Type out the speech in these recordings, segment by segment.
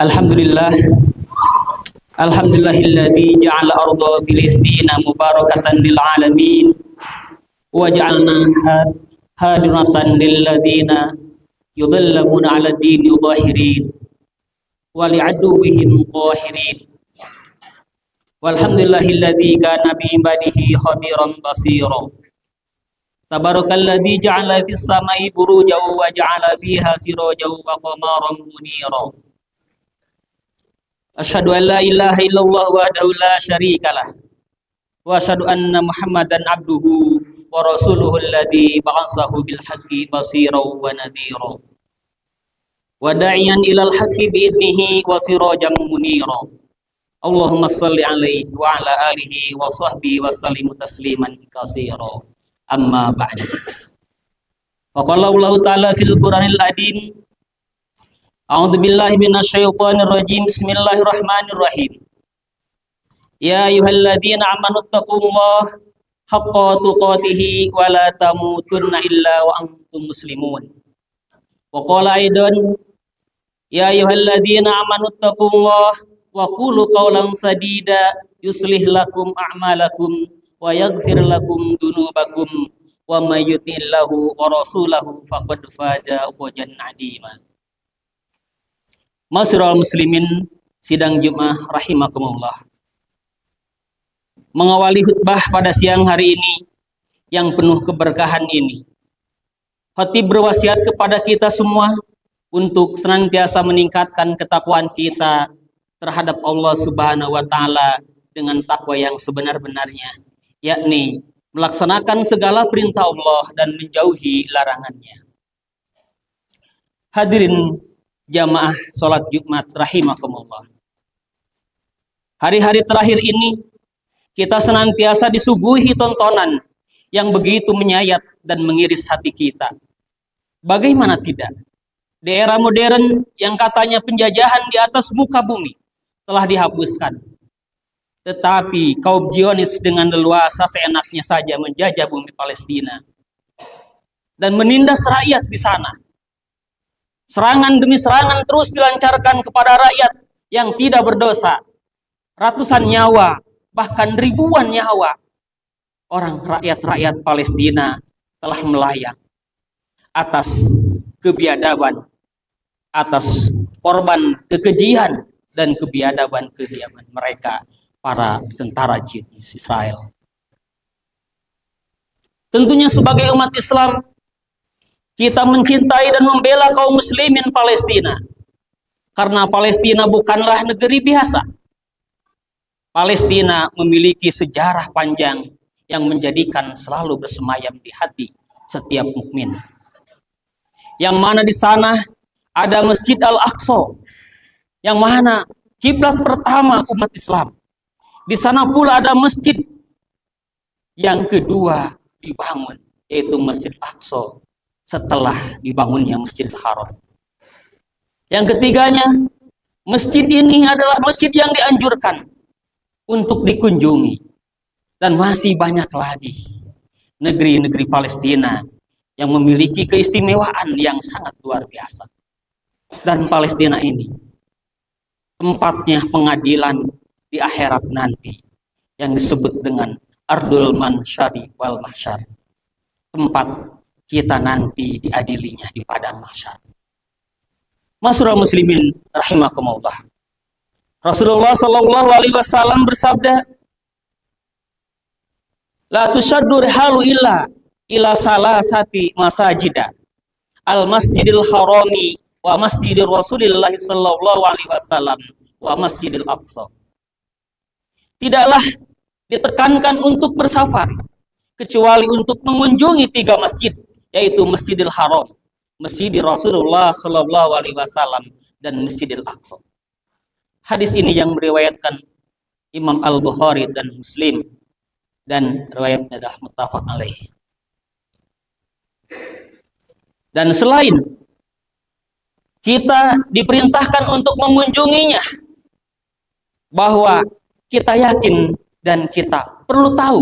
Alhamdulillah, alhamdulillahilladzi ja'ala arda Filistina mubarakatan lil alamin wa ja'alna hadiratan lil ladzina yudhallamuna 'ala dini zahirin wa li'aduwwihim qahirin. Walhamdulillahilladzi kana bi ibadihi khabiran basira. Tabarakalladzi ja'ala fis samai burujan wa ja'ala fiha sirajan wa qamaran munira. Asyhadu an la ilaha illallah wahdahu la syarikalah wa asyhadu anna Muhammadan abduhu wa rasuluhu alladzi ba'atsahu bil haqqi basiran wa nadhira wa da'iyan ilal haqqi bi idnihi wa sirajan munira. Allahumma shalli alaihi wa ala alihi wa sahbihi wa sallim tasliman katsira. Amma ba'du. Wa qala Allah ta'ala fil Qur'anil Adim, a'udzu billahi minasyaitonir rajim. Bismillahirrahmanirrahim. Ya ayyuhalladzina amanu taqullaha haqqa tuqatih wa la tamutunna illa wa antum muslimun. Wa qala aidan, ya ayyuhalladzina amanu taqullaha wa qulu qawlan sadida yuslih lakum a'malakum wa yaghfir lakum dunubakum wa may yuti'illahu wa rasulahu faqad faza fawzan 'azima. Masyiral muslimin sidang Jumat rahimakumullah. Mengawali khutbah pada siang hari ini yang penuh keberkahan ini, khatib berwasiat kepada kita semua untuk senantiasa meningkatkan ketakwaan kita terhadap Allah Subhanahu wa taala dengan takwa yang sebenar-benarnya, yakni melaksanakan segala perintah Allah dan menjauhi larangannya. Hadirin jamaah sholat Jumat rahimakumullah. Hari-hari terakhir ini kita senantiasa disuguhi tontonan yang begitu menyayat dan mengiris hati kita. Bagaimana tidak? Di era modern yang katanya penjajahan di atas muka bumi telah dihapuskan, tetapi kaum Zionis dengan leluasa seenaknya saja menjajah bumi Palestina dan menindas rakyat di sana. Serangan demi serangan terus dilancarkan kepada rakyat yang tidak berdosa. Ratusan nyawa, bahkan ribuan nyawa orang rakyat Palestina telah melayang atas kebiadaban, atas korban kekejian dan kebiadaban mereka, para tentara Zionis Israel. Tentunya sebagai umat Islam, kita mencintai dan membela kaum muslimin Palestina, karena Palestina bukanlah negeri biasa. Palestina memiliki sejarah panjang yang menjadikan selalu bersemayam di hati setiap mukmin. Yang mana di sana ada Masjid Al-Aqsa, yang mana kiblat pertama umat Islam. Di sana pula ada masjid yang kedua dibangun, yaitu Masjid Al-Aqsa, setelah dibangunnya Masjidil Haram. Yang ketiganya, masjid ini adalah masjid yang dianjurkan untuk dikunjungi. Dan masih banyak lagi negeri-negeri Palestina yang memiliki keistimewaan yang sangat luar biasa. Dan Palestina ini tempatnya pengadilan di akhirat nanti yang disebut dengan Ardul Mansyari wal Mahsyar. Tempat kita nanti diadilinya di padang mahsyar. Masyiral muslimin rahimakumullah. Rasulullah sallallahu alaihi wasallam bersabda, la tushaddu rihalu ila salasati masajida, al masjidil harami wa masjidir Rasulillah sallallahu alaihi wasallam wa masjidil aqsa. Tidaklah ditekankan untuk bersafar kecuali untuk mengunjungi 3 masjid, yaitu Masjidil Haram, Masjid Rasulullah Sallallahu Alaihi Wasallam, dan Masjidil Aqsa. Hadis ini yang meriwayatkan Imam Al-Bukhari dan Muslim, dan riwayatnya adalah muttafaq alaih. Dan selain kita diperintahkan untuk mengunjunginya, bahwa kita yakin dan kita perlu tahu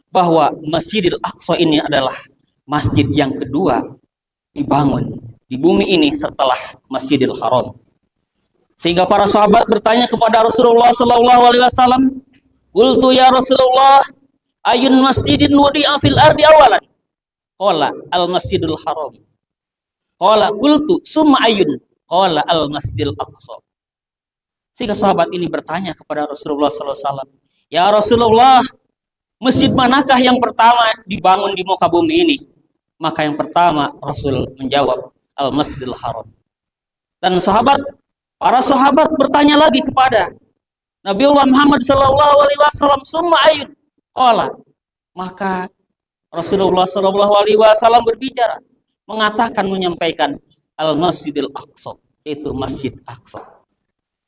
bahwa Masjidil Aqsa ini adalah masjid yang kedua dibangun di bumi ini setelah Masjidil Haram. Sehingga para sahabat bertanya kepada Rasulullah sallallahu alaihi wasallam, "Qultu ya Rasulullah, ayun masjidin wudi'a fil ardi awalan?" Qala al-Masjidul Haram. Qala qultu summa ayun? Qala al-Masjidil Aqsa. Sehingga sahabat ini bertanya kepada Rasulullah sallallahu alaihi wasallam, "Ya Rasulullah, masjid manakah yang pertama dibangun di muka bumi ini?" Maka yang pertama Rasul menjawab, Al-Masjidil Haram. Dan para sahabat bertanya lagi kepada Nabiullah Muhammad sallallahu alaihi wasallam, "Summa ayun?" Qala. Maka Rasulullah sallallahu alaihi wasallam berbicara, menyampaikan Al-Masjidil Aqsa, yaitu Masjid Aqsa.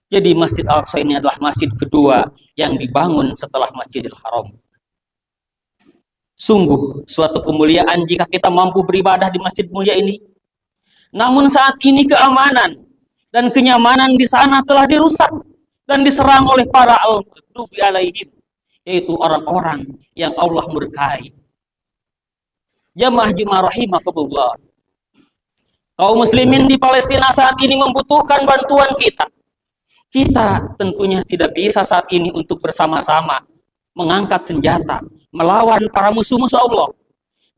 Jadi Masjid Aqsa ini adalah masjid kedua yang dibangun setelah Masjidil Haram. Sungguh suatu kemuliaan jika kita mampu beribadah di masjid mulia ini. Namun saat ini keamanan dan kenyamanan di sana telah dirusak dan diserang oleh para al-maghdubi alaihim, yaitu orang-orang yang Allah murkai. Jamaah rahimakumullah. Kaum muslimin di Palestina saat ini membutuhkan bantuan kita. Kita tentunya tidak bisa saat ini untuk bersama-sama mengangkat senjata melawan para musuh-musuh Allah.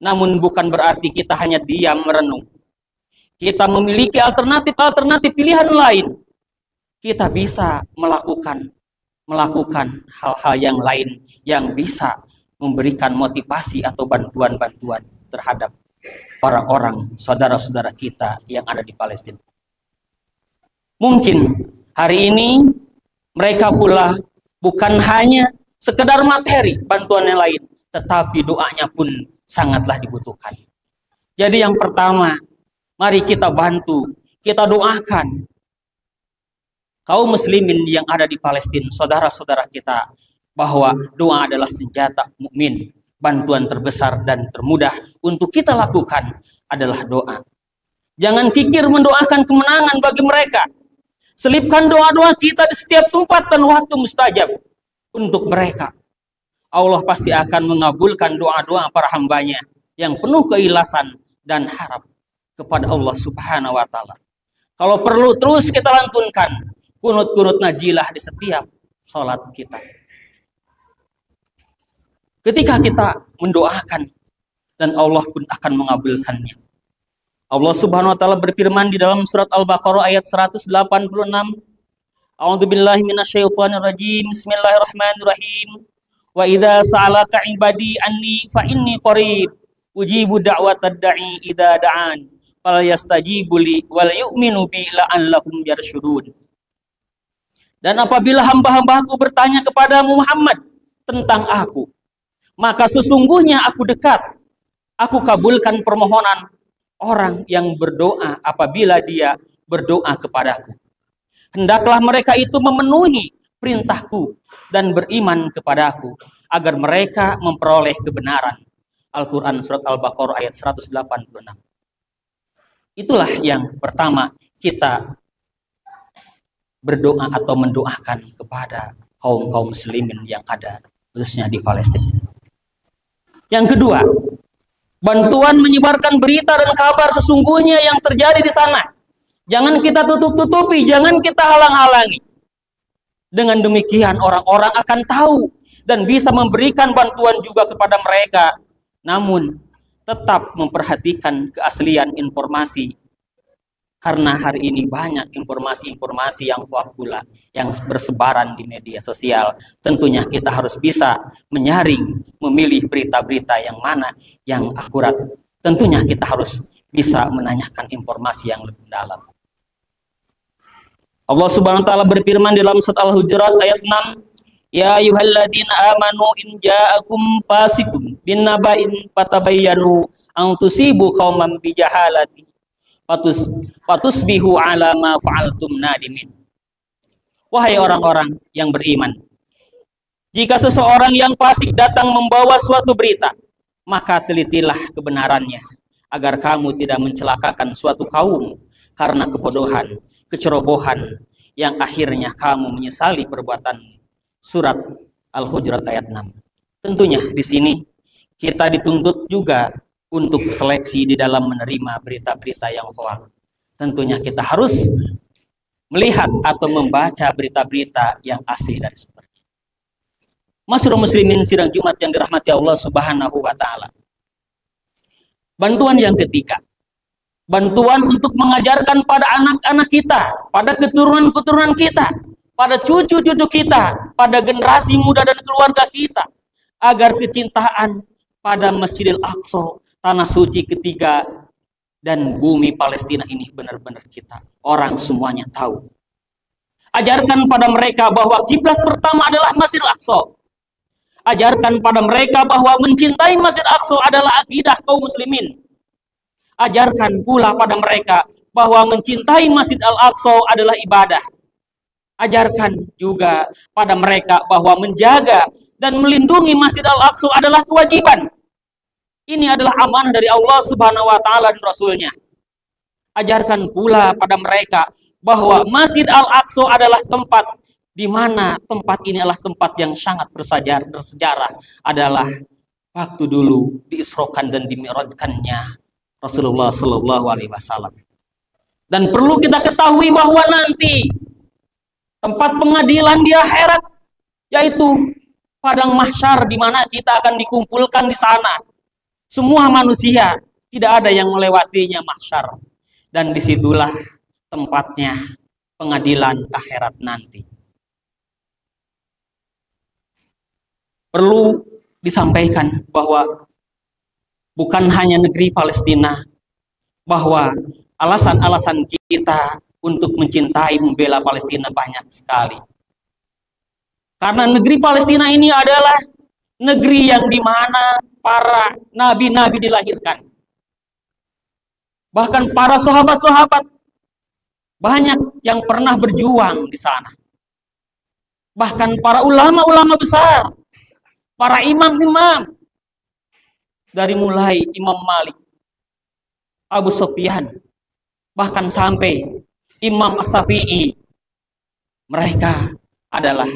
Namun bukan berarti kita hanya diam merenung. Kita memiliki alternatif pilihan lain. Kita bisa melakukan hal-hal yang lain yang bisa memberikan motivasi atau bantuan-bantuan terhadap orang-orang saudara-saudara kita yang ada di Palestina. Mungkin hari ini mereka pula bukan hanya sekedar materi bantuan yang lain, tetapi doanya pun sangatlah dibutuhkan. Jadi yang pertama, mari kita bantu, kita doakan kaum muslimin yang ada di Palestina, saudara-saudara kita, bahwa doa adalah senjata mukmin. Bantuan terbesar dan termudah untuk kita lakukan adalah doa. Jangan kikir mendoakan kemenangan bagi mereka. Selipkan doa-doa kita di setiap tempat dan waktu mustajab untuk mereka. Allah pasti akan mengabulkan doa-doa para hambanya yang penuh keikhlasan dan harap kepada Allah Subhanahu wa Ta'ala. Kalau perlu terus kita lantunkan kunut-kunut najilah di setiap sholat kita. Ketika kita mendoakan, dan Allah pun akan mengabulkannya. Allah Subhanahu wa Ta'ala berfirman di dalam surat Al-Baqarah ayat 186. A'udzubillahi minasyaitonirrajim. Bismillahirrahmanirrahim. Wa idza sa'alaka 'ibadi anni fa inni qarib ujibu da'watad da'i idza da'an falyastajibu li wal yu'minu bi la'allahum yarshudun. Dan apabila hamba-hambaku bertanya kepadamu Muhammad tentang aku, maka sesungguhnya aku dekat. Aku kabulkan permohonan orang yang berdoa apabila dia berdoa kepadaku. Hendaklah mereka itu memenuhi perintahku dan beriman kepadaku agar mereka memperoleh kebenaran. Al-Quran Surat Al-Baqarah ayat 186. Itulah yang pertama, kita berdoa atau mendoakan kepada kaum muslimin yang ada khususnya di Palestina. Yang kedua, bantuan menyebarkan berita dan kabar sesungguhnya yang terjadi di sana. Jangan kita tutup-tutupi, jangan kita halang-halangi. Dengan demikian orang-orang akan tahu dan bisa memberikan bantuan juga kepada mereka. Namun tetap memperhatikan keaslian informasi. Karena hari ini banyak informasi-informasi yang fakula yang bersebaran di media sosial. Tentunya kita harus bisa menyaring, memilih berita-berita yang mana yang akurat. Tentunya kita harus bisa menanyakan informasi yang lebih dalam. Allah Subhanahu wa Ta'ala berfirman di dalam surat Al-Hujurat ayat 6, "Ya ayyuhalladzina amanu in ja'akum fasiqun binnaba'in fatabayyanu an tusibu qauman bijahalati fatusbihu ala ma fa'altum nadimin." Wahai orang-orang yang beriman, jika seseorang yang fasik datang membawa suatu berita, maka telitilah kebenarannya, agar kamu tidak mencelakakan suatu kaum karena kebodohan, kecerobohan, yang akhirnya kamu menyesali perbuatan. Surat Al-Hujurat ayat 6. Tentunya di sini kita dituntut juga untuk seleksi di dalam menerima berita-berita yang hoax. Tentunya kita harus melihat atau membaca berita-berita yang asli dari sumbernya. Masyarakat muslimin sidang Jumat yang dirahmati Allah Subhanahu wa taala. Bantuan yang ketiga, bantuan untuk mengajarkan pada anak-anak kita, pada keturunan-keturunan kita, pada cucu-cucu kita, pada generasi muda dan keluarga kita, agar kecintaan pada Masjidil Aqsa, tanah suci ketiga, dan bumi Palestina ini benar-benar kita orang semuanya tahu. Ajarkan pada mereka bahwa kiblat pertama adalah Masjidil Aqsa. Ajarkan pada mereka bahwa mencintai Masjidil Aqsa adalah akidah kaum muslimin. Ajarkan pula pada mereka bahwa mencintai Masjid Al-Aqsa adalah ibadah. Ajarkan juga pada mereka bahwa menjaga dan melindungi Masjid Al-Aqsa adalah kewajiban. Ini adalah amanah dari Allah Subhanahu wa taala dan Rasulnya. Ajarkan pula pada mereka bahwa Masjid Al-Aqsa adalah tempat di mana tempat ini adalah tempat yang sangat bersejarah, adalah waktu dulu diisrokan dan dimi'rajkannya Rasulullah Shallallahu Alaihi Wasallam. Dan perlu kita ketahui bahwa nanti tempat pengadilan di akhirat, yaitu padang mahsyar, di mana kita akan dikumpulkan di sana. Semua manusia, tidak ada yang melewatinya mahsyar. Dan disitulah tempatnya pengadilan akhirat nanti. Perlu disampaikan bahwa bukan hanya negeri Palestina, bahwa alasan-alasan kita untuk mencintai, membela Palestina banyak sekali. Karena negeri Palestina ini adalah negeri yang dimana para nabi-nabi dilahirkan. Bahkan para sahabat-sahabat banyak yang pernah berjuang di sana. Bahkan para ulama-ulama besar, para imam-imam, dari mulai Imam Malik, Abu Sufyan, bahkan sampai Imam As-Syafi'i, mereka adalah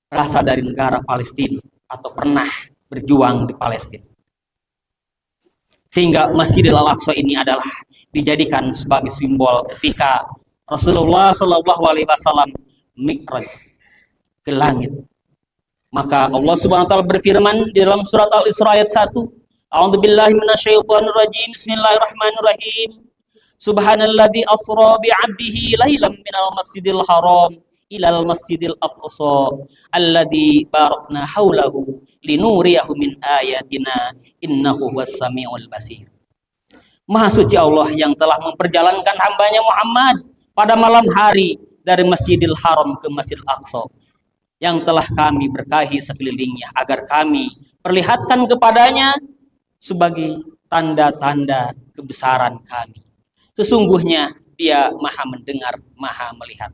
berasal dari negara Palestina atau pernah berjuang di Palestina. Sehingga Masjidil Al-Aqsa ini adalah dijadikan sebagai simbol ketika Rasulullah Shallallahu Alaihi Wasallam mi'raj ke langit. Maka Allah Subhanahu wa taala berfirman di dalam surat Al-Isra ayat 1, A'udzubillahi minasyaitonirrajim. Bismillahirrahmanirrahim. Subhanalladzi asra bi'abdihi lailan minal masjidil haram ilal masjidil aqsa alladzi barakna haulahu linuriyahu min ayatina innahu huwas samiul basir. Maha suci Allah yang telah memperjalankan hambanya Muhammad pada malam hari dari Masjidil Haram ke Masjidil Aqsa, yang telah kami berkahi sekelilingnya agar kami perlihatkan kepadanya sebagai tanda-tanda kebesaran kami. Sesungguhnya dia maha mendengar, maha melihat.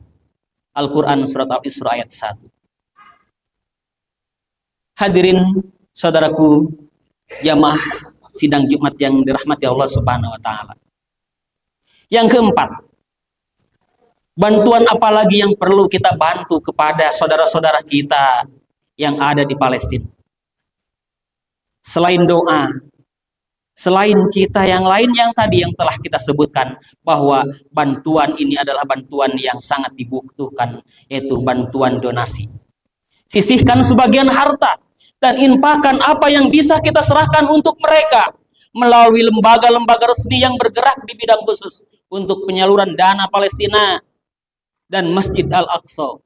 Al-Quran surat Al-Isra ayat 1. Hadirin saudaraku jamaah sidang Jumat yang dirahmati Allah Subhanahu wa taala. Yang keempat, bantuan apa lagi yang perlu kita bantu kepada saudara-saudara kita yang ada di Palestina? Selain doa, selain kita yang lain yang tadi yang telah kita sebutkan, bahwa bantuan ini adalah bantuan yang sangat dibutuhkan, yaitu bantuan donasi. Sisihkan sebagian harta dan infakkan apa yang bisa kita serahkan untuk mereka melalui lembaga-lembaga resmi yang bergerak di bidang khusus untuk penyaluran dana Palestina dan Masjid Al-Aqsa.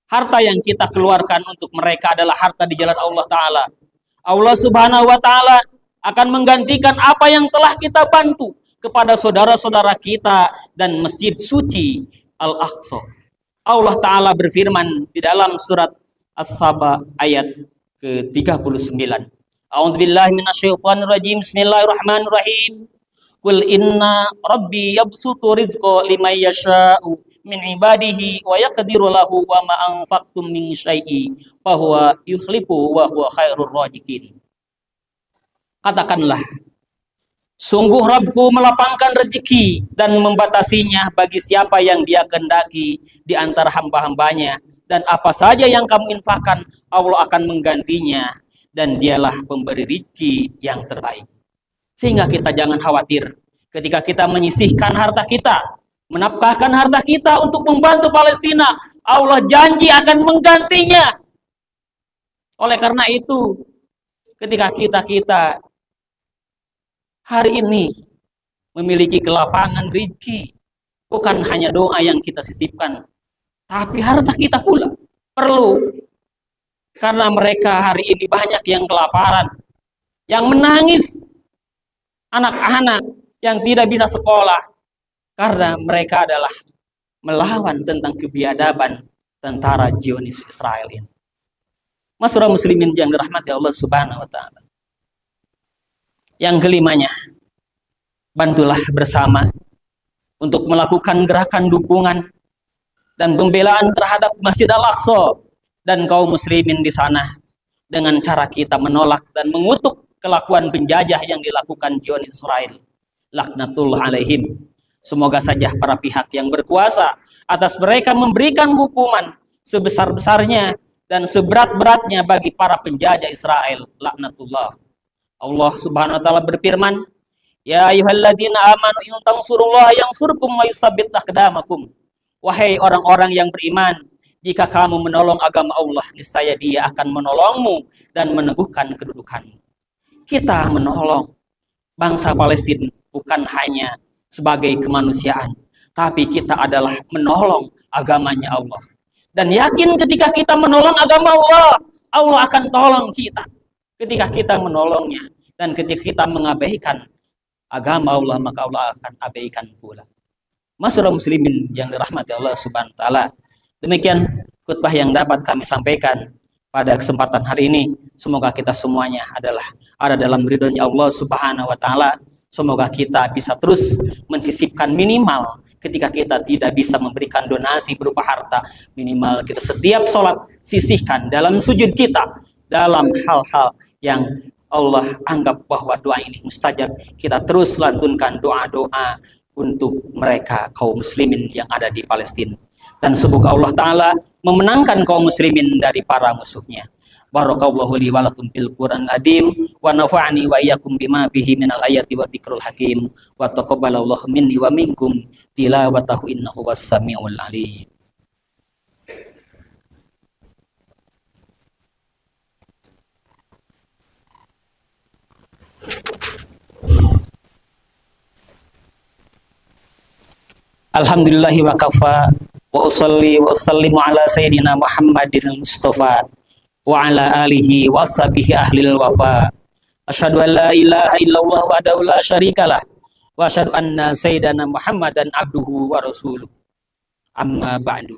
Harta yang kita keluarkan untuk mereka adalah harta di jalan Allah Ta'ala. Allah Subhanahu wa Ta'ala akan menggantikan apa yang telah kita bantu kepada saudara-saudara kita dan Masjid Suci Al-Aqsa. Allah Ta'ala berfirman di dalam surat As-Saba ayat ke-39. A'udzubillahi minasyaitonirrajim. Bismillahirrahmanirrahim. Qul inna rabbi yabsutu rizqa liman yasha'u min ibadihi wa yaqdiru lahu wa ma anfaqtum min syai'i fa huwa yukhlifu wa huwa khairur raziqin. Katakanlah, sungguh Rabbku melapangkan rezeki dan membatasinya bagi siapa yang dia kehendaki di antara hamba-hambanya, dan apa saja yang kamu infakkan Allah akan menggantinya, dan dialah pemberi rezeki yang terbaik. Sehingga kita jangan khawatir ketika kita menyisihkan harta kita menafkahkan harta kita untuk membantu Palestina, Allah janji akan menggantinya. Oleh karena itu, ketika kita hari ini memiliki kelapangan rezeki, bukan hanya doa yang kita sisipkan, tapi harta kita pula perlu. Karena mereka hari ini banyak yang kelaparan, yang menangis, anak-anak yang tidak bisa sekolah, karena mereka adalah melawan tentang kebiadaban tentara Zionis Israel ini. Masyarakat muslimin yang dirahmati Allah Subhanahu wa taala. Yang kelimanya, bantulah bersama untuk melakukan gerakan dukungan dan pembelaan terhadap Masjid Al-Aqsa dan kaum muslimin di sana dengan cara kita menolak dan mengutuk kelakuan penjajah yang dilakukan Zionis Israel. Laknatullah alaihim. Semoga saja para pihak yang berkuasa atas mereka memberikan hukuman sebesar-besarnya dan seberat-beratnya bagi para penjajah Israel. Laknatullah. Allah Subhanahu wa taala berfirman, "Ya ayyuhalladzina amanu in tansurullaha yansurkum wa yusabbit aqdamakum." Wahai orang-orang yang beriman, jika kamu menolong agama Allah, niscaya Dia akan menolongmu dan meneguhkan kedudukanmu. Kita menolong bangsa Palestina bukan hanya sebagai kemanusiaan, tapi kita adalah menolong agamanya Allah. Dan yakin ketika kita menolong agama Allah, Allah akan tolong kita. Ketika kita menolongnya dan ketika kita mengabaikan agama Allah, maka Allah akan abaikan pula. Masyarakat muslimin yang dirahmati Allah Subhanahu wa taala. Demikian khutbah yang dapat kami sampaikan pada kesempatan hari ini. Semoga kita semuanya ada dalam ridhonya Allah Subhanahu wa taala. Semoga kita bisa terus mensisipkan minimal ketika kita tidak bisa memberikan donasi berupa harta, minimal kita setiap sholat sisihkan dalam sujud kita dalam hal-hal yang Allah anggap bahwa doa ini mustajab. Kita terus lantunkan doa-doa untuk mereka kaum muslimin yang ada di Palestina. Dan semoga Allah Ta'ala memenangkan kaum muslimin dari para musuhnya. Barakallahu li wa lakum fil Qur'an adim wa nafa'ani wa iyyakum bima fihi minal ayati wa dzikrul hakim wa taqabbalallahu minni wa minkum tilawatahu innahu was-sami'ul 'alim. Alhamdulillahi wa kafa wa usalli wa usallimu ala sayyidina Muhammadin Mustafa wa ala alihi wa ashabihi ahlil wafa. Asyhadu an la ilaha illallah wahdahu la syarikalah wa asyhadu anna sayyidana Muhammadan abduhu wa rasuluh. Amma ba'du.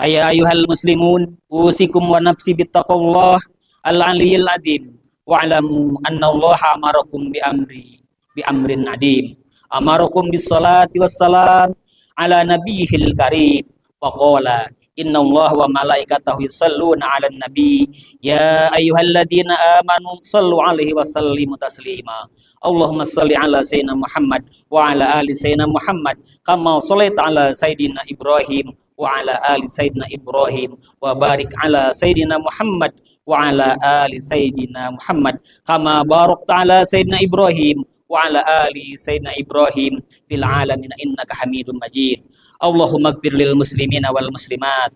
Ya ayyuhal muslimun, usikum wa nafsi bittaqullah al-'aliyyil 'azim wa 'alamu anna Allah amarakum bi amrin 'adim. Amarakum bis salati wassalam ala nabiyil karim wa qala innallaha wa malaikatahu yusholluna 'alan nabi ya ayyuhalladzina amanu shallu 'alaihi wa sallimu taslima. Allahumma shalli 'ala sayyidina Muhammad wa 'ala ali sayyidina Muhammad kama shallaita 'ala sayyidina Ibrahim wa 'ala ali sayyidina Ibrahim wa barik 'ala sayyidina Muhammad wa 'ala ali sayyidina Muhammad kama barakta 'ala sayyidina Ibrahim wa ala ali sayyidina Ibrahim fil alamin innaka Hamidum Majid. Allahumma ighfir lil muslimina wal muslimat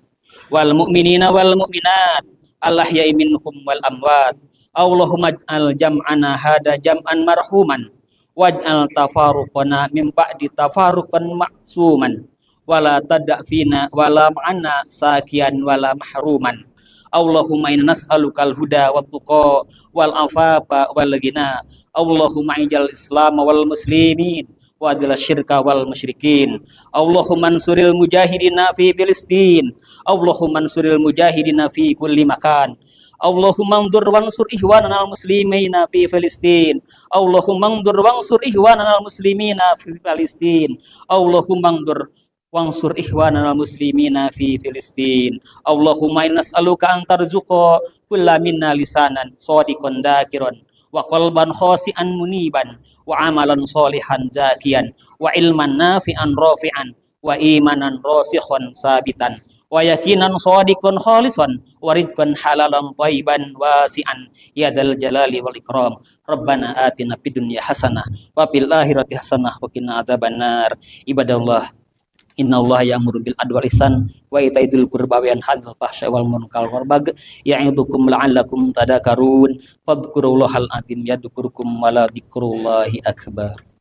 wal mu'minina wal mu'minat al ahya'i minhum wal amwat. Allahumma ij'al jam'ana hada jam'an marhuman waj'al tafaruqana min ba'di tafaruqan ma'suman wala tada' fina wala ma'ana sakian wala mahruman. Allahumma inna nas'alukal huda wat tuqa wal afafa wal ghina. Allahumma ij'al Islam wal muslimin wa adil syirka wal musyrikin. Allahumma ansuril mujahidina fi Filistin. Allahumma ansuril mujahidina fi kulli makan. Allahumma andur wansur ihwanana al muslimina fi Filistin. Allahumma andur wansur ihwanana al muslimina fi Filistin. Allahumma andur wansur ihwanana al muslimina fi Filistin. Allahumma inna nas'aluka an tarzuqa kulla minna lisanan shadiqan dakiran wa qalban khasi'an muniban wa amalan sholihan zakiyan wa ilman nafi'an rafi'an wa imanan rasikhan sabitan wa yakinan shadiqan khalisan wa ridqan halalan thayyiban wasi'an ya dzal jalali wal ikram. Rabbana atina fid dunya hasanah wa fil akhirati hasanah wa qina adzabannar. Ibadallah, Innallaha ya'muru bil adli wal ihsan wa ita'i dzil qurba wa yanha 'anil fahsya'i wal munkari wal baghi ya'idzukum la'allakum tadhakkarun. Fadhkurullahal 'azim yadhkurukum wa la dzikrullahi akbar.